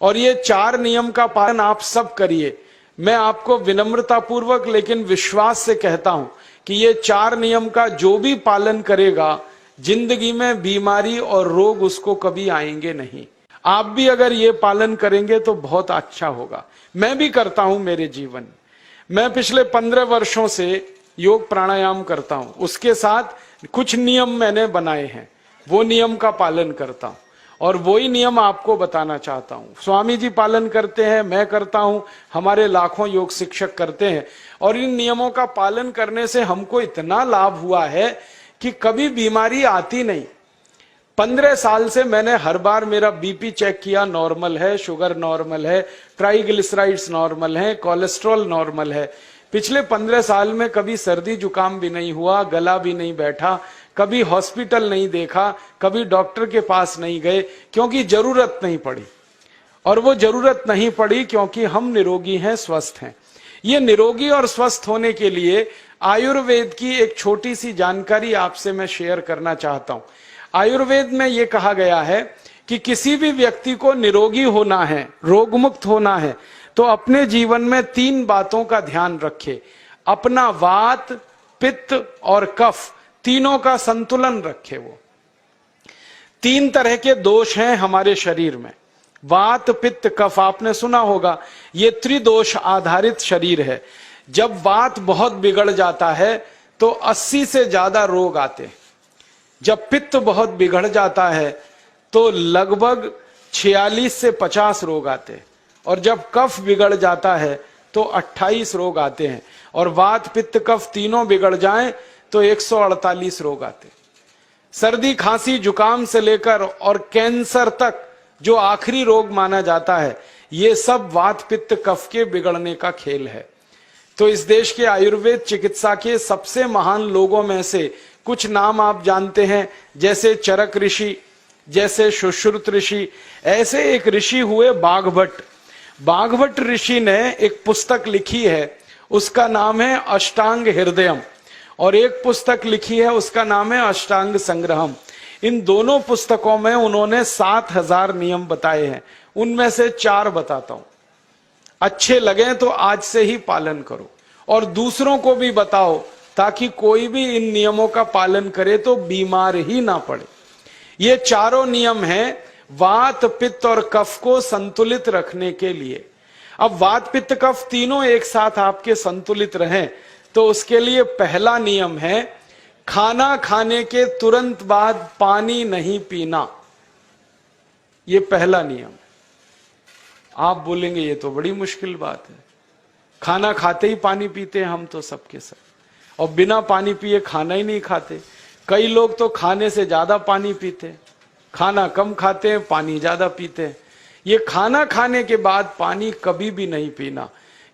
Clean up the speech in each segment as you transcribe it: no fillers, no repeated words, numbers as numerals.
और ये 4 नियम का पालन आप सब करिए। मैं आपको विनम्रता पूर्वक लेकिन विश्वास से कहता हूं कि ये 4 नियम का जो भी पालन करेगा, जिंदगी में बीमारी और रोग उसको कभी आएंगे नहीं। आप भी अगर ये पालन करेंगे तो बहुत अच्छा होगा। मैं भी करता हूं मेरे जीवन में। मैं पिछले 15 वर्षों से योग प्राणायाम करता हूं, उसके साथ कुछ नियम मैंने बनाए हैं, वो नियम का पालन करता हूं और वही नियम आपको बताना चाहता हूं। स्वामी जी पालन करते हैं, मैं करता हूं, हमारे लाखों योग शिक्षक करते हैं और इन नियमों का पालन करने से हमको इतना लाभ हुआ है कि कभी बीमारी आती नहीं। 15 साल से मैंने हर बार मेरा बीपी चेक किया, नॉर्मल है, शुगर नॉर्मल है, ट्राइग्लिसराइड्स नॉर्मल है, कोलेस्ट्रॉल नॉर्मल है। पिछले 15 साल में कभी सर्दी जुकाम भी नहीं हुआ, गला भी नहीं बैठा, कभी हॉस्पिटल नहीं देखा, कभी डॉक्टर के पास नहीं गए, क्योंकि जरूरत नहीं पड़ी। और वो जरूरत नहीं पड़ी क्योंकि हम निरोगी हैं, स्वस्थ हैं। ये निरोगी और स्वस्थ होने के लिए आयुर्वेद की एक छोटी सी जानकारी आपसे मैं शेयर करना चाहता हूं। आयुर्वेद में यह कहा गया है कि किसी भी व्यक्ति को निरोगी होना है, रोगमुक्त होना है, तो अपने जीवन में 3 बातों का ध्यान रखे। अपना वात, पित्त और कफ, तीनों का संतुलन रखे। वो 3 तरह के दोष हैं हमारे शरीर में, वात, पित्त, कफ। आपने सुना होगा, ये त्रिदोष आधारित शरीर है। जब वात बहुत बिगड़ जाता है तो 80 से ज्यादा रोग आते हैं। जब पित्त बहुत बिगड़ जाता है तो लगभग 46 से 50 रोग आते हैं। और जब कफ बिगड़ जाता है तो 28 रोग आते हैं। और वात, पित्त, कफ तीनों बिगड़ जाएं तो 148 रोग आते हैं। सर्दी, खांसी, जुकाम से लेकर और कैंसर तक जो आखिरी रोग माना जाता है, ये सब वात, पित्त, कफ के बिगड़ने का खेल है। तो इस देश के आयुर्वेद चिकित्सा के सबसे महान लोगों में से कुछ नाम आप जानते हैं, जैसे चरक ऋषि, जैसे सुश्रुत ऋषि। ऐसे एक ऋषि हुए बाघभट्ट। बाघभट्ट ऋषि ने एक पुस्तक लिखी है, उसका नाम है अष्टांग हृदयम, और एक पुस्तक लिखी है, उसका नाम है अष्टांग संग्रहम। इन दोनों पुस्तकों में उन्होंने 7000 नियम बताए हैं। उनमें से 4 बताता हूं, अच्छे लगे तो आज से ही पालन करो और दूसरों को भी बताओ, ताकि कोई भी इन नियमों का पालन करे तो बीमार ही ना पड़े। ये चारों नियम हैं वात, पित्त और कफ को संतुलित रखने के लिए। अब वात, पित्त, कफ तीनों एक साथ आपके संतुलित रहें तो उसके लिए पहला नियम है खाना खाने के तुरंत बाद पानी नहीं पीना। ये पहला नियम। आप बोलेंगे ये तो बड़ी मुश्किल बात है, खाना खाते ही पानी पीते हैं हम तो सबके सब, और बिना पानी पिए खाना ही नहीं खाते। कई लोग तो खाने से ज्यादा पानी पीते हैं, खाना कम खाते हैं, पानी ज्यादा पीते हैं। ये खाना खाने के बाद पानी कभी भी नहीं पीना,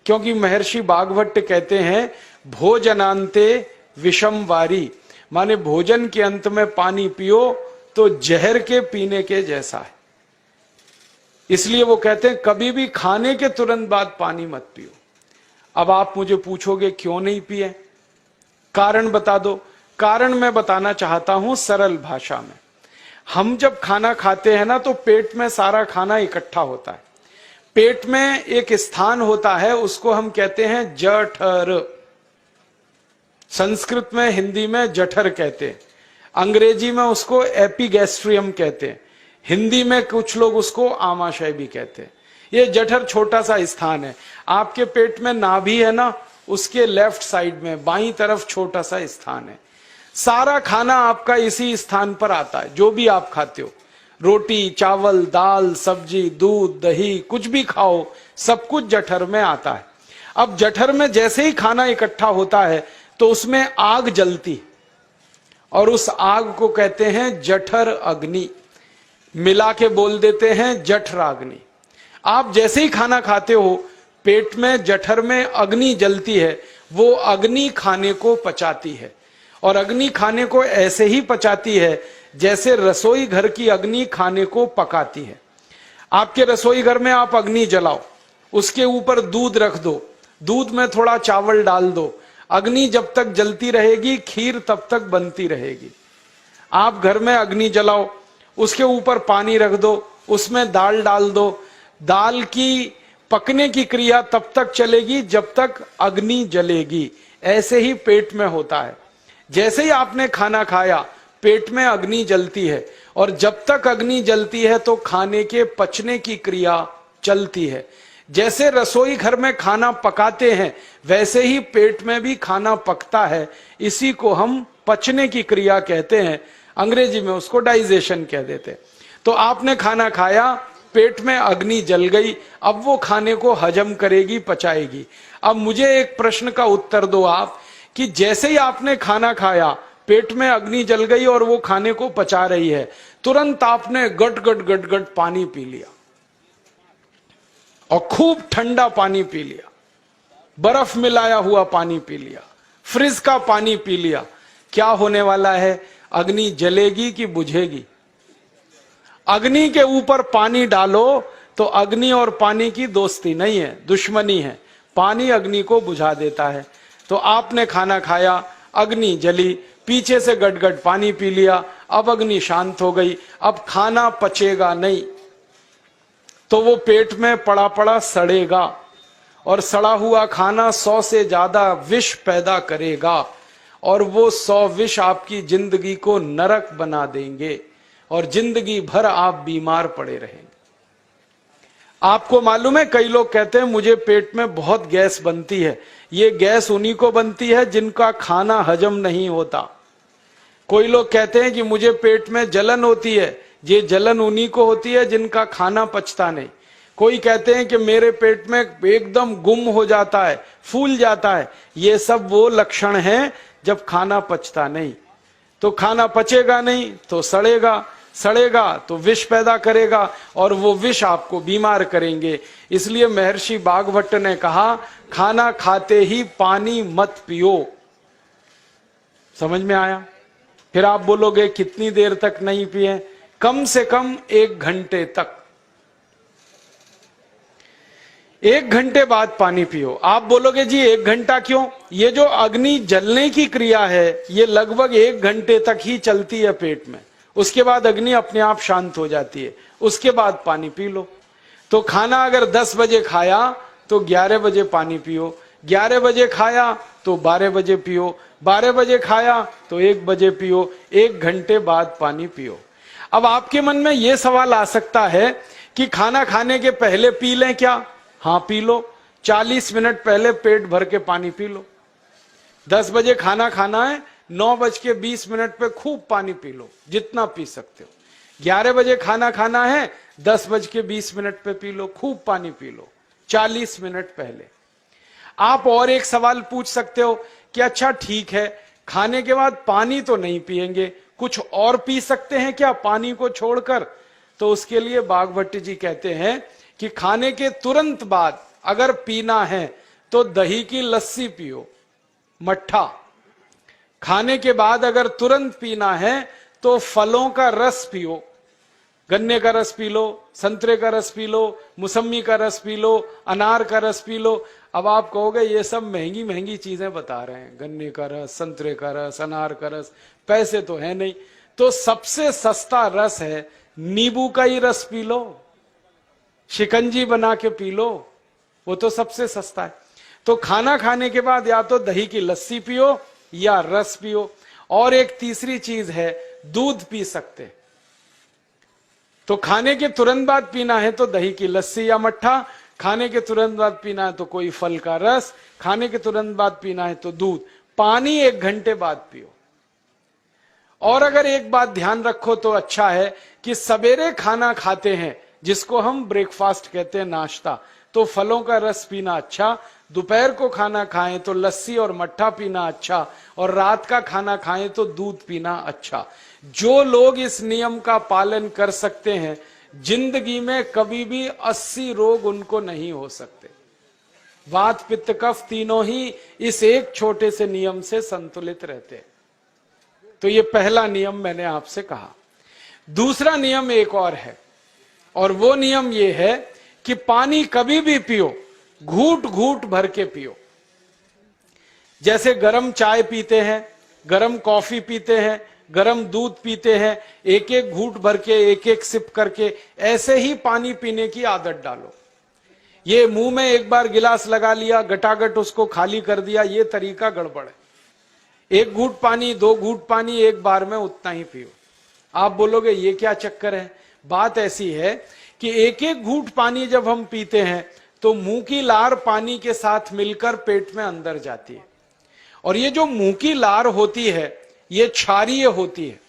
क्योंकि महर्षि बाघभट्ट कहते हैं भोजनांते विषम वारी, माने भोजन के अंत में पानी पियो तो जहर के पीने के जैसा है। इसलिए वो कहते हैं कभी भी खाने के तुरंत बाद पानी मत पियो। अब आप मुझे पूछोगे क्यों नहीं पिए, कारण बता दो। कारण मैं बताना चाहता हूं सरल भाषा में। हम जब खाना खाते हैं ना तो पेट में सारा खाना इकट्ठा होता है। पेट में एक स्थान होता है, उसको हम कहते हैं जठर। संस्कृत में, हिंदी में जठर कहते हैं, अंग्रेजी में उसको एपिगैस्ट्रियम कहते हैं, हिंदी में कुछ लोग उसको आमाशय भी कहते हैं। ये जठर छोटा सा स्थान है। आपके पेट में नाभि है ना, उसके लेफ्ट साइड में बाईं तरफ छोटा सा स्थान है। सारा खाना आपका इसी स्थान पर आता है। जो भी आप खाते हो, रोटी, चावल, दाल, सब्जी, दूध, दही, कुछ भी खाओ, सब कुछ जठर में आता है। अब जठर में जैसे ही खाना इकट्ठा होता है तो उसमें आग जलती, और उस आग को कहते हैं जठर अग्नि। मिला के बोल देते हैं जठराग्नि। आप जैसे ही खाना खाते हो, पेट में जठर में अग्नि जलती है। वो अग्नि खाने को पचाती है, और अग्नि खाने को ऐसे ही पचाती है जैसे रसोई घर की अग्नि खाने को पकाती है। आपके रसोई घर में आप अग्नि जलाओ, उसके ऊपर दूध रख दो, दूध में थोड़ा चावल डाल दो, अग्नि जब तक जलती रहेगी खीर तब तक बनती रहेगी। आप घर में अग्नि जलाओ, उसके ऊपर पानी रख दो, उसमें दाल डाल दो, दाल की पकने की क्रिया तब तक चलेगी जब तक अग्नि जलेगी। ऐसे ही पेट में होता है, जैसे ही आपने खाना खाया पेट में अग्नि जलती है, और जब तक अग्नि जलती है तो खाने के पचने की क्रिया चलती है। जैसे रसोई घर में खाना पकाते हैं वैसे ही पेट में भी खाना पकता है। इसी को हम पचने की क्रिया कहते हैं, अंग्रेजी में उसको डाइजेशन कह देते हैं। तो आपने खाना खाया, पेट में अग्नि जल गई, अब वो खाने को हजम करेगी, पचाएगी। अब मुझे एक प्रश्न का उत्तर दो आप, कि जैसे ही आपने खाना खाया पेट में अग्नि जल गई और वो खाने को पचा रही है, तुरंत आपने गट गट गट गट पानी पी लिया, और खूब ठंडा पानी पी लिया, बर्फ मिलाया हुआ पानी पी लिया, फ्रिज का पानी पी लिया। क्या होने वाला है? अग्नि जलेगी कि बुझेगी? अग्नि के ऊपर पानी डालो तो अग्नि और पानी की दोस्ती नहीं है, दुश्मनी है। पानी अग्नि को बुझा देता है। तो आपने खाना खाया, अग्नि जली, पीछे से गटगट पानी पी लिया, अब अग्नि शांत हो गई, अब खाना पचेगा नहीं, तो वो पेट में पड़ा पड़ा सड़ेगा, और सड़ा हुआ खाना 100 से ज्यादा विष पैदा करेगा, और वो 100 विष आपकी जिंदगी को नरक बना देंगे, और जिंदगी भर आप बीमार पड़े रहेंगे। आपको मालूम है, कई लोग कहते हैं मुझे पेट में बहुत गैस बनती है। ये गैस उन्हीं को बनती है जिनका खाना हजम नहीं होता। कोई लोग कहते हैं कि मुझे पेट में जलन होती है, ये जलन उन्हीं को होती है जिनका खाना पचता नहीं। कोई कहते हैं कि मेरे पेट में एकदम गुम हो जाता है, फूल जाता है, ये सब वो लक्षण हैं जब खाना पचता नहीं। तो खाना पचेगा नहीं तो सड़ेगा, सड़ेगा तो विष पैदा करेगा, और वो विष आपको बीमार करेंगे। इसलिए महर्षि भागवत ने कहा, खाना खाते ही पानी मत पियो। समझ में आया? फिर आप बोलोगे कितनी देर तक नहीं पिए? कम से कम 1 घंटे तक। 1 घंटे बाद पानी पियो। आप बोलोगे जी 1 घंटा क्यों? ये जो अग्नि जलने की क्रिया है ये लगभग 1 घंटे तक ही चलती है पेट में, उसके बाद अग्नि अपने आप शांत हो जाती है, उसके बाद पानी पी लो। तो खाना अगर 10 बजे खाया तो 11 बजे पानी पियो, 11 बजे खाया तो 12 बजे पियो, 12 बजे खाया तो 1 बजे पियो, 1 घंटे बाद पानी पियो। अब आपके मन में यह सवाल आ सकता है कि खाना खाने के पहले पी लें क्या? हाँ पी लो, 40 मिनट पहले पेट भर के पानी पी लो। 10 बजे खाना खाना है, 9:20 पे खूब पानी पी लो, जितना पी सकते हो। 11 बजे खाना खाना है, 10:20 पे पी लो, खूब पानी पी लो, 40 मिनट पहले। आप और एक सवाल पूछ सकते हो कि अच्छा ठीक है, खाने के बाद पानी तो नहीं पिएंगे, कुछ और पी सकते हैं क्या पानी को छोड़कर? तो उसके लिए भागवत जी कहते हैं कि खाने के तुरंत बाद अगर पीना है तो दही की लस्सी पियो, मट्ठा। खाने के बाद अगर तुरंत पीना है तो फलों का रस पियो, गन्ने का रस पी लो, संतरे का रस पी लो, मौसमी का रस पी लो, अनार का रस पी लो। अब आप कहोगे ये सब महंगी महंगी चीजें बता रहे हैं, गन्ने का रस, संतरे का रस, अनार का रस, पैसे तो है नहीं। तो सबसे सस्ता रस है नींबू का ही रस पी लो, शिकंजी बना के पी लो, वो तो सबसे सस्ता है। तो खाना खाने के बाद या तो दही की लस्सी पियो या रस पियो। और एक तीसरी चीज है, दूध पी सकते। तो खाने के तुरंत बाद पीना है तो दही की लस्सी या मट्ठा, खाने के तुरंत बाद पीना है तो कोई फल का रस, खाने के तुरंत बाद पीना है तो दूध। पानी 1 घंटे बाद पियो। और अगर एक बात ध्यान रखो तो अच्छा है कि सवेरे खाना खाते हैं जिसको हम ब्रेकफास्ट कहते हैं, नाश्ता, तो फलों का रस पीना अच्छा, दोपहर को खाना खाएं तो लस्सी और मट्ठा पीना अच्छा, और रात का खाना खाएं तो दूध पीना अच्छा। जो लोग इस नियम का पालन कर सकते हैं जिंदगी में कभी भी 80 रोग उनको नहीं हो सकते। वात पित्त कफ तीनों ही इस एक छोटे से नियम से संतुलित रहते हैं। तो ये पहला नियम मैंने आपसे कहा। दूसरा नियम एक और है, और वो नियम ये है कि पानी कभी भी पियो, घूट घूट भर के पियो। जैसे गरम चाय पीते हैं, गरम कॉफी पीते हैं, गरम दूध पीते हैं, एक एक घूंट भर के, एक एक सिप करके, ऐसे ही पानी पीने की आदत डालो। ये मुंह में एक बार गिलास लगा लिया, गटागट उसको खाली कर दिया, ये तरीका गड़बड़ है। एक घूंट पानी, दो घूंट पानी एक बार में उतना ही पियो। आप बोलोगे ये क्या चक्कर है? बात ऐसी है कि एक एक घूंट पानी जब हम पीते हैं तो मुंह की लार पानी के साथ मिलकर पेट में अंदर जाती है, और ये जो मुंह की लार होती है ये क्षारीय होती है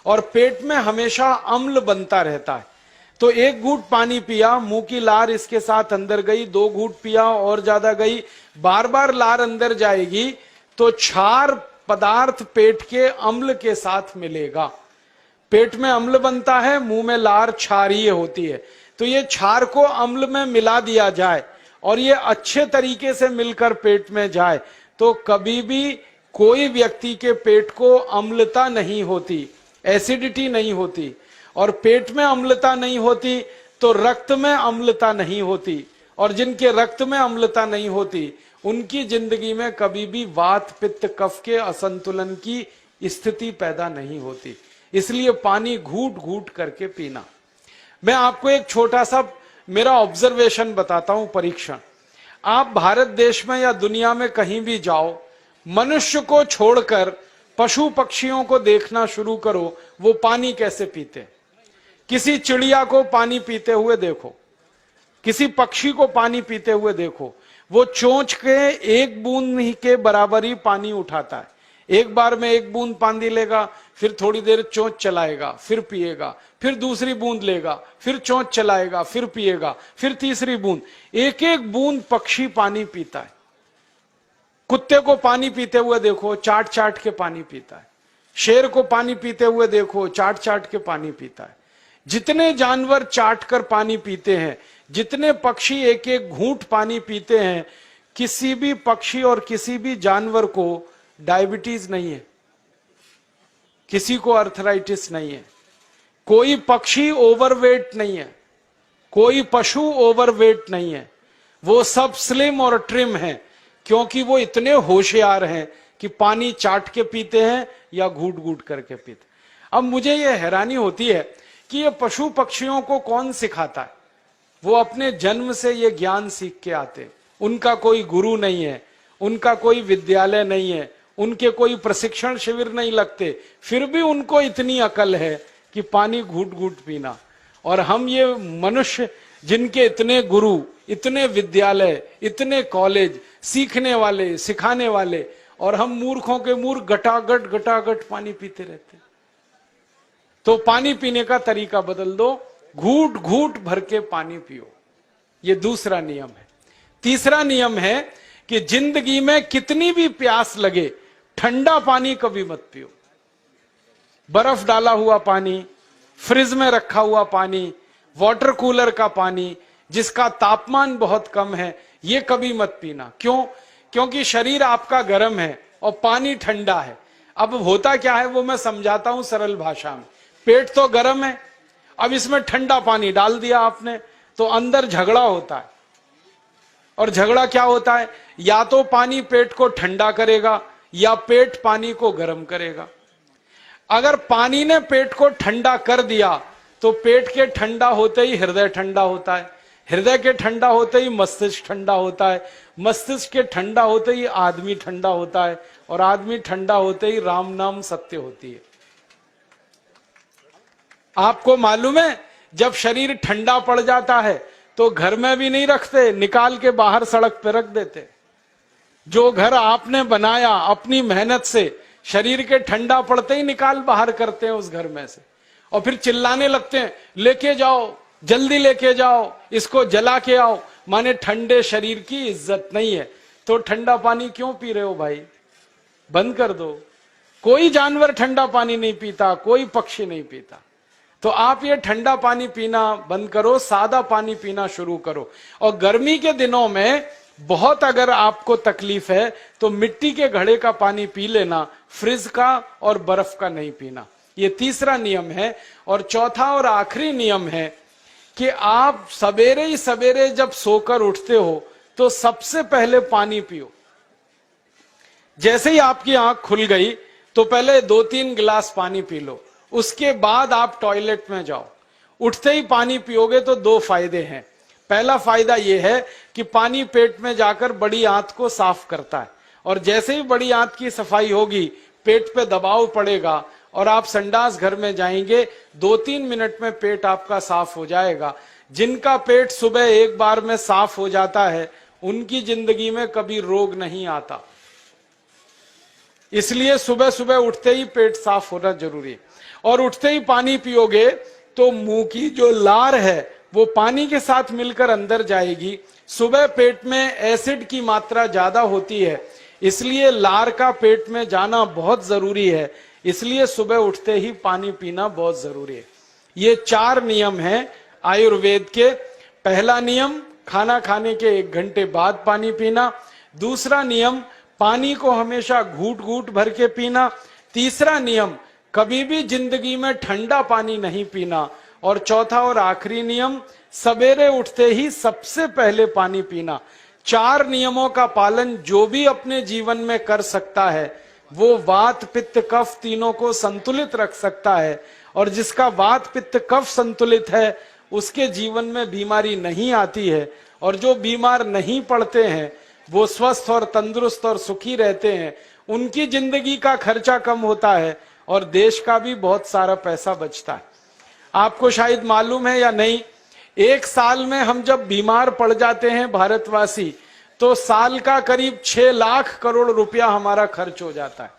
और पेट में हमेशा अम्ल बनता रहता है। तो एक घूंट पानी पिया, मुंह की लार इसके साथ अंदर गई, दो घूंट पिया और ज्यादा गई, बार बार लार अंदर जाएगी तो क्षार पदार्थ पेट के अम्ल के साथ मिलेगा। पेट में अम्ल बनता है, मुंह में लार क्षारीय होती है। तो ये क्षार को अम्ल में मिला दिया जाए और ये अच्छे तरीके से मिलकर पेट में जाए तो कभी भी कोई व्यक्ति के पेट को अम्लता नहीं होती, एसिडिटी नहीं होती। और पेट में अम्लता नहीं होती तो रक्त में अम्लता नहीं होती, और जिनके रक्त में अम्लता नहीं होती उनकी जिंदगी में कभी भी वात पित्त कफ के असंतुलन की स्थिति पैदा नहीं होती। इसलिए पानी घूट घूट करके पीना। मैं आपको एक छोटा सा मेरा ऑब्जर्वेशन बताता हूं, परीक्षण। आप भारत देश में या दुनिया में कहीं भी जाओ, मनुष्य को छोड़कर पशु पक्षियों को देखना शुरू करो, वो पानी कैसे पीते। किसी चिड़िया को पानी पीते हुए देखो, किसी पक्षी को पानी पीते हुए देखो, वो चोंच के एक बूंद ही के बराबर ही पानी उठाता है। एक बार में एक बूंद पानी लेगा, फिर थोड़ी देर चोंच चलाएगा, फिर पिएगा, फिर दूसरी बूंद लेगा, फिर चोंच चलाएगा, फिर पिएगा, फिर तीसरी बूंद। एक एक बूंद पक्षी पानी पीता है। कुत्ते को पानी पीते हुए देखो, चाट चाट के पानी पीता है। शेर को पानी पीते हुए देखो, चाट चाट के पानी पीता है। जितने जानवर चाट कर पानी पीते हैं, जितने पक्षी एक एक घूंट पानी पीते हैं, किसी भी पक्षी और किसी भी जानवर को डायबिटीज नहीं है, किसी को अर्थराइटिस नहीं है, कोई पक्षी ओवरवेट नहीं है, कोई पशु ओवरवेट नहीं है। वो सब स्लिम और ट्रिम हैं, क्योंकि वो इतने होशियार हैं कि पानी चाट के पीते हैं या घूट घूट करके पीते। अब मुझे ये हैरानी होती है कि ये पशु पक्षियों को कौन सिखाता है? वो अपने जन्म से ये ज्ञान सीख के आते। उनका कोई गुरु नहीं है, उनका कोई विद्यालय नहीं है, उनके कोई प्रशिक्षण शिविर नहीं लगते, फिर भी उनको इतनी अकल है कि पानी घूट घूट पीना। और हम ये मनुष्य जिनके इतने गुरु, इतने विद्यालय, इतने कॉलेज, सीखने वाले, सिखाने वाले, और हम मूर्खों के मूर्ख गटागट गटागट पानी पीते रहते। तो पानी पीने का तरीका बदल दो, घूट घूट भर के पानी पियो। ये दूसरा नियम है। तीसरा नियम है कि जिंदगी में कितनी भी प्यास लगे, ठंडा पानी कभी मत पियो। बर्फ डाला हुआ पानी, फ्रिज में रखा हुआ पानी, वाटर कूलर का पानी जिसका तापमान बहुत कम है, ये कभी मत पीना। क्यों? क्योंकि शरीर आपका गर्म है और पानी ठंडा है। अब होता क्या है वो मैं समझाता हूं सरल भाषा में। पेट तो गर्म है, अब इसमें ठंडा पानी डाल दिया आपने तो अंदर झगड़ा होता है। और झगड़ा क्या होता है? या तो पानी पेट को ठंडा करेगा या पेट पानी को गर्म करेगा। अगर पानी ने पेट को ठंडा कर दिया तो पेट के ठंडा होते ही हृदय ठंडा होता है, हृदय के ठंडा होते ही मस्तिष्क ठंडा होता है, मस्तिष्क के ठंडा होते ही आदमी ठंडा होता है, और आदमी ठंडा होते ही राम नाम सत्य होती है। आपको मालूम है, जब शरीर ठंडा पड़ जाता है तो घर में भी नहीं रखते, निकाल के बाहर सड़क पर रख देते। जो घर आपने बनाया अपनी मेहनत से, शरीर के ठंडा पड़ते ही निकाल बाहर करते हैं उस घर में से, और फिर चिल्लाने लगते हैं, लेके जाओ, जल्दी लेके जाओ, इसको जला के आओ। माने ठंडे शरीर की इज्जत नहीं है। तो ठंडा पानी क्यों पी रहे हो भाई? बंद कर दो। कोई जानवर ठंडा पानी नहीं पीता, कोई पक्षी नहीं पीता। तो आप ये ठंडा पानी पीना बंद करो, सादा पानी पीना शुरू करो। और गर्मी के दिनों में बहुत अगर आपको तकलीफ है तो मिट्टी के घड़े का पानी पी लेना, फ्रिज का और बर्फ का नहीं पीना। ये तीसरा नियम है। और चौथा और आखिरी नियम है कि आप सवेरे ही सवेरे जब सोकर उठते हो तो सबसे पहले पानी पियो। जैसे ही आपकी आंख खुल गई तो पहले 2-3 गिलास पानी पी लो, उसके बाद आप टॉयलेट में जाओ। उठते ही पानी पियोगे तो 2 फायदे हैं। पहला फायदा यह है कि पानी पेट में जाकर बड़ी आंत को साफ करता है, और जैसे ही बड़ी आंत की सफाई होगी पेट पे दबाव पड़ेगा और आप संडास घर में जाएंगे, 2-3 मिनट में पेट आपका साफ हो जाएगा। जिनका पेट सुबह एक बार में साफ हो जाता है उनकी जिंदगी में कभी रोग नहीं आता। इसलिए सुबह सुबह उठते ही पेट साफ होना जरूरी है। और उठते ही पानी पियोगे तो मुंह की जो लार है वो पानी के साथ मिलकर अंदर जाएगी। सुबह पेट में एसिड की मात्रा ज्यादा होती है, इसलिए लार का पेट में जाना बहुत जरूरी है। इसलिए सुबह उठते ही पानी पीना बहुत जरूरी है। ये 4 नियम हैं आयुर्वेद के। पहला नियम, खाना खाने के 1 घंटे बाद पानी पीना। दूसरा नियम, पानी को हमेशा घूट घूट भर के पीना। तीसरा नियम, कभी भी जिंदगी में ठंडा पानी नहीं पीना। और चौथा और आखिरी नियम, सवेरे उठते ही सबसे पहले पानी पीना। 4 नियमों का पालन जो भी अपने जीवन में कर सकता है वो वात पित्त कफ तीनों को संतुलित रख सकता है। और जिसका वात पित्त कफ संतुलित है उसके जीवन में बीमारी नहीं आती है। और जो बीमार नहीं पड़ते हैं वो स्वस्थ और तंदुरुस्त और सुखी रहते हैं। उनकी जिंदगी का खर्चा कम होता है और देश का भी बहुत सारा पैसा बचता है। आपको शायद मालूम है या नहीं, 1 साल में हम जब बीमार पड़ जाते हैं भारतवासी, तो साल का करीब 6 लाख करोड़ रुपया हमारा खर्च हो जाता है।